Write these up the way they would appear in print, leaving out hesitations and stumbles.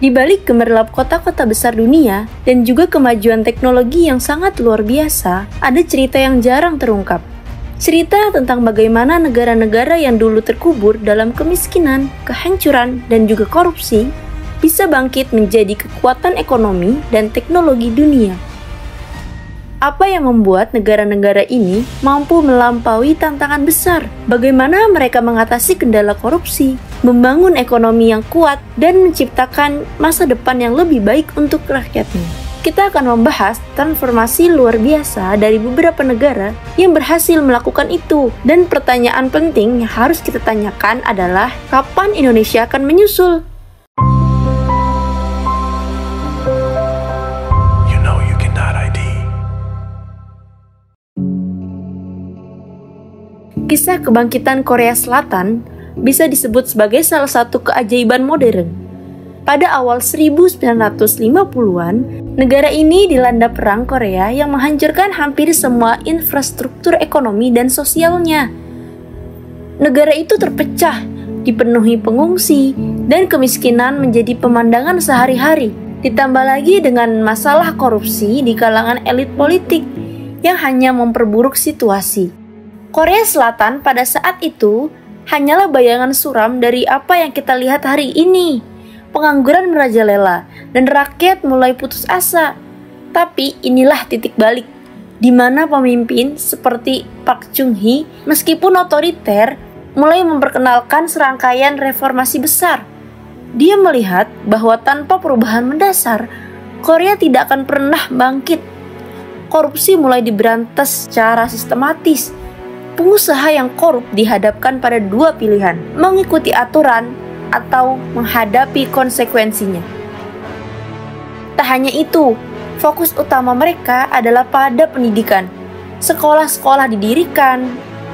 Di balik gemerlap kota-kota besar dunia dan juga kemajuan teknologi yang sangat luar biasa, ada cerita yang jarang terungkap. Cerita tentang bagaimana negara-negara yang dulu terkubur dalam kemiskinan, kehancuran, dan juga korupsi bisa bangkit menjadi kekuatan ekonomi dan teknologi dunia. Apa yang membuat negara-negara ini mampu melampaui tantangan besar? Bagaimana mereka mengatasi kendala korupsi, membangun ekonomi yang kuat, dan menciptakan masa depan yang lebih baik untuk rakyatnya? Kita akan membahas transformasi luar biasa dari beberapa negara yang berhasil melakukan itu. Dan pertanyaan penting yang harus kita tanyakan adalah, kapan Indonesia akan menyusul? Kisah kebangkitan Korea Selatan bisa disebut sebagai salah satu keajaiban modern. Pada awal 1950-an, negara ini dilanda perang Korea yang menghancurkan hampir semua infrastruktur ekonomi dan sosialnya. Negara itu terpecah, dipenuhi pengungsi, dan kemiskinan menjadi pemandangan sehari-hari. Ditambah lagi dengan masalah korupsi di kalangan elit politik yang hanya memperburuk situasi. Korea Selatan pada saat itu hanyalah bayangan suram dari apa yang kita lihat hari ini. Pengangguran merajalela dan rakyat mulai putus asa. Tapi inilah titik balik, di mana pemimpin seperti Park Chung-hee meskipun otoriter mulai memperkenalkan serangkaian reformasi besar. Dia melihat bahwa tanpa perubahan mendasar, Korea tidak akan pernah bangkit. Korupsi mulai diberantas secara sistematis. Pengusaha yang korup dihadapkan pada dua pilihan, mengikuti aturan atau menghadapi konsekuensinya. Tak hanya itu, fokus utama mereka adalah pada pendidikan. Sekolah-sekolah didirikan,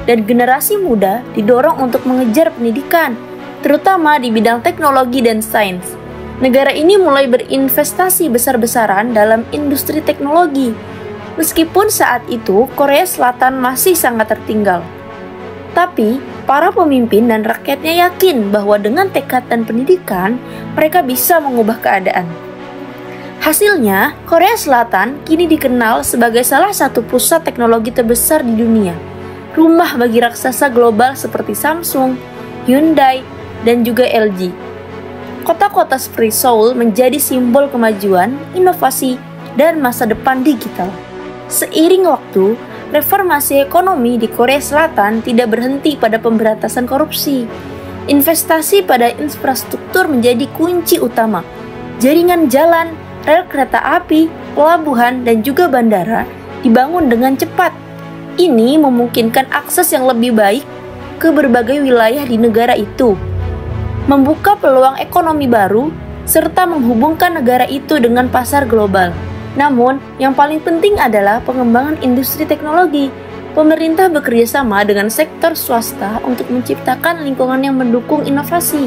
dan generasi muda didorong untuk mengejar pendidikan, terutama di bidang teknologi dan sains. Negara ini mulai berinvestasi besar-besaran dalam industri teknologi. Meskipun saat itu Korea Selatan masih sangat tertinggal. Tapi, para pemimpin dan rakyatnya yakin bahwa dengan tekad dan pendidikan, mereka bisa mengubah keadaan. Hasilnya, Korea Selatan kini dikenal sebagai salah satu pusat teknologi terbesar di dunia. Rumah bagi raksasa global seperti Samsung, Hyundai, dan juga LG. Kota-kota seperti Seoul menjadi simbol kemajuan, inovasi, dan masa depan digital. Seiring waktu, reformasi ekonomi di Korea Selatan tidak berhenti pada pemberantasan korupsi. Investasi pada infrastruktur menjadi kunci utama. Jaringan jalan, rel kereta api, pelabuhan, dan juga bandara dibangun dengan cepat. Ini memungkinkan akses yang lebih baik ke berbagai wilayah di negara itu, membuka peluang ekonomi baru, serta menghubungkan negara itu dengan pasar global. Namun, yang paling penting adalah pengembangan industri teknologi. Pemerintah bekerja sama dengan sektor swasta untuk menciptakan lingkungan yang mendukung inovasi.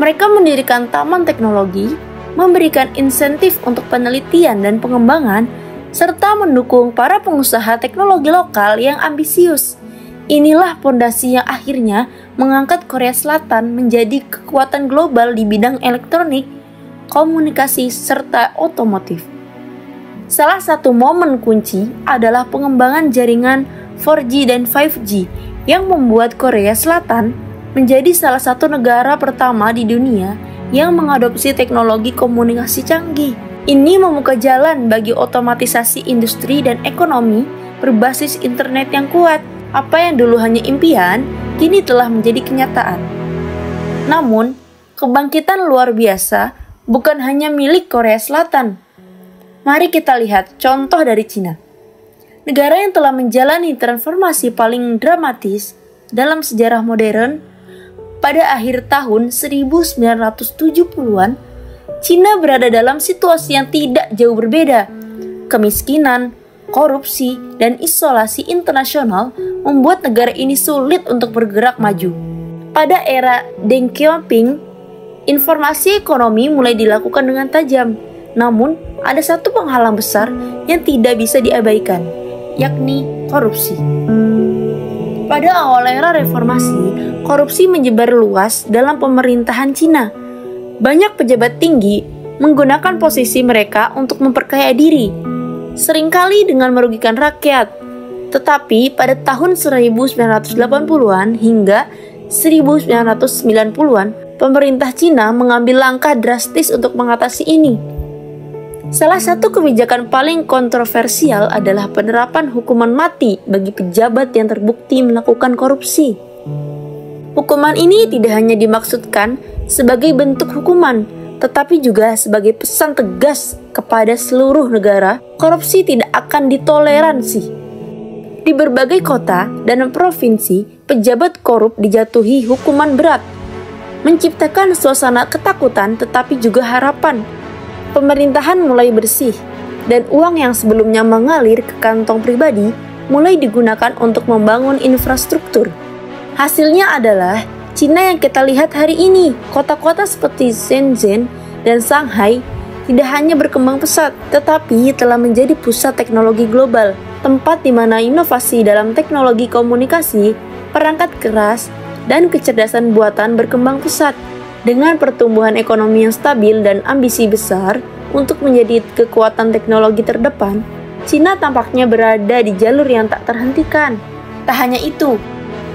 Mereka mendirikan taman teknologi, memberikan insentif untuk penelitian dan pengembangan, serta mendukung para pengusaha teknologi lokal yang ambisius. Inilah fondasi yang akhirnya mengangkat Korea Selatan menjadi kekuatan global di bidang elektronik, komunikasi, serta otomotif. Salah satu momen kunci adalah pengembangan jaringan 4G dan 5G yang membuat Korea Selatan menjadi salah satu negara pertama di dunia yang mengadopsi teknologi komunikasi canggih. Ini membuka jalan bagi otomatisasi industri dan ekonomi berbasis internet yang kuat. Apa yang dulu hanya impian, kini telah menjadi kenyataan. Namun, kebangkitan luar biasa bukan hanya milik Korea Selatan. Mari kita lihat contoh dari Cina. Negara yang telah menjalani transformasi paling dramatis dalam sejarah modern. Pada akhir tahun 1970-an, Cina berada dalam situasi yang tidak jauh berbeda. Kemiskinan, korupsi, dan isolasi internasional membuat negara ini sulit untuk bergerak maju. Pada era Deng Xiaoping, informasi ekonomi mulai dilakukan dengan tajam. Namun, ada satu penghalang besar yang tidak bisa diabaikan, yakni korupsi. Pada awal era reformasi, korupsi menyebar luas dalam pemerintahan Cina. Banyak pejabat tinggi menggunakan posisi mereka untuk memperkaya diri, seringkali dengan merugikan rakyat. Tetapi pada tahun 1980-an hingga 1990-an, pemerintah Cina mengambil langkah drastis untuk mengatasi ini. Salah satu kebijakan paling kontroversial adalah penerapan hukuman mati bagi pejabat yang terbukti melakukan korupsi. Hukuman ini tidak hanya dimaksudkan sebagai bentuk hukuman, tetapi juga sebagai pesan tegas kepada seluruh negara, korupsi tidak akan ditoleransi. Di berbagai kota dan provinsi, pejabat korup dijatuhi hukuman berat, menciptakan suasana ketakutan tetapi juga harapan. Pemerintahan mulai bersih, dan uang yang sebelumnya mengalir ke kantong pribadi mulai digunakan untuk membangun infrastruktur. Hasilnya adalah Cina yang kita lihat hari ini. Kota-kota seperti Shenzhen dan Shanghai tidak hanya berkembang pesat, tetapi telah menjadi pusat teknologi global, tempat di mana inovasi dalam teknologi komunikasi, perangkat keras, dan kecerdasan buatan berkembang pesat. Dengan pertumbuhan ekonomi yang stabil dan ambisi besar untuk menjadi kekuatan teknologi terdepan, Cina tampaknya berada di jalur yang tak terhentikan. Tak hanya itu,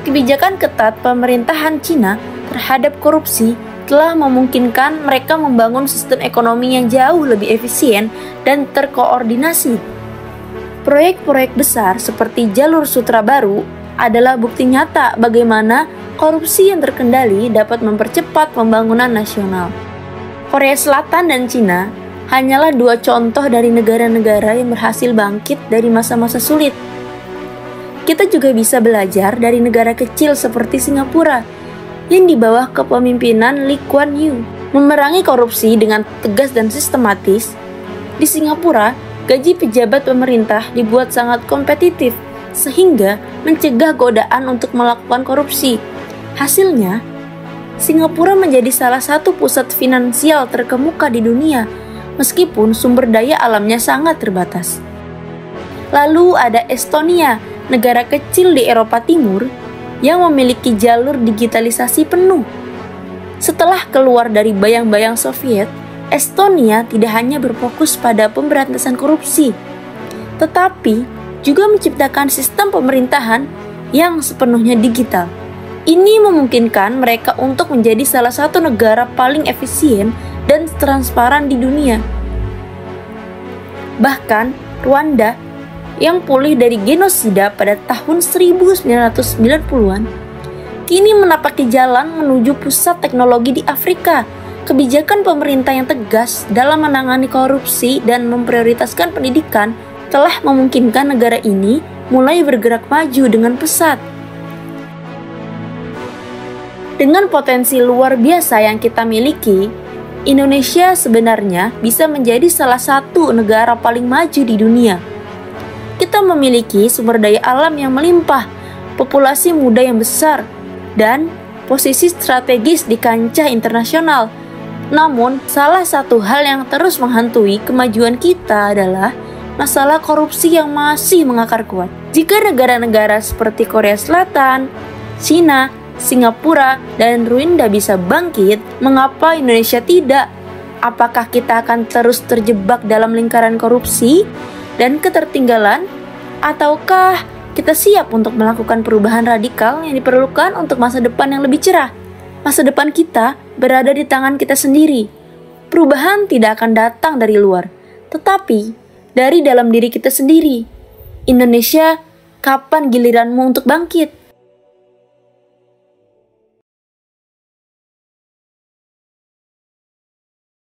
kebijakan ketat pemerintahan Cina terhadap korupsi telah memungkinkan mereka membangun sistem ekonomi yang jauh lebih efisien dan terkoordinasi. Proyek-proyek besar seperti Jalur Sutra Baru adalah bukti nyata bagaimana korupsi yang terkendali dapat mempercepat pembangunan nasional. Korea Selatan dan Cina hanyalah dua contoh dari negara-negara yang berhasil bangkit dari masa-masa sulit. Kita juga bisa belajar dari negara kecil seperti Singapura yang di bawah kepemimpinan Lee Kuan Yew memerangi korupsi dengan tegas dan sistematis. Di Singapura, gaji pejabat pemerintah dibuat sangat kompetitif sehingga mencegah godaan untuk melakukan korupsi. Hasilnya, Singapura menjadi salah satu pusat finansial terkemuka di dunia meskipun sumber daya alamnya sangat terbatas. Lalu ada Estonia, negara kecil di Eropa Timur yang memiliki jalur digitalisasi penuh. Setelah keluar dari bayang-bayang Soviet, Estonia tidak hanya berfokus pada pemberantasan korupsi, tetapi juga menciptakan sistem pemerintahan yang sepenuhnya digital. Ini memungkinkan mereka untuk menjadi salah satu negara paling efisien dan transparan di dunia. Bahkan, Rwanda yang pulih dari genosida pada tahun 1990-an, kini menapaki jalan menuju pusat teknologi di Afrika. Kebijakan pemerintah yang tegas dalam menangani korupsi dan memprioritaskan pendidikan telah memungkinkan negara ini mulai bergerak maju dengan pesat. Dengan potensi luar biasa yang kita miliki, Indonesia sebenarnya bisa menjadi salah satu negara paling maju di dunia. Kita memiliki sumber daya alam yang melimpah, populasi muda yang besar, dan posisi strategis di kancah internasional. Namun, salah satu hal yang terus menghantui kemajuan kita adalah masalah korupsi yang masih mengakar kuat. Jika negara-negara seperti Korea Selatan, Cina, Singapura, dan Rwanda bisa bangkit, mengapa Indonesia tidak? Apakah kita akan terus terjebak dalam lingkaran korupsi dan ketertinggalan, ataukah kita siap untuk melakukan perubahan radikal yang diperlukan untuk masa depan yang lebih cerah? Masa depan kita berada di tangan kita sendiri. Perubahan tidak akan datang dari luar, tetapi dari dalam diri kita sendiri. Indonesia, kapan giliranmu untuk bangkit?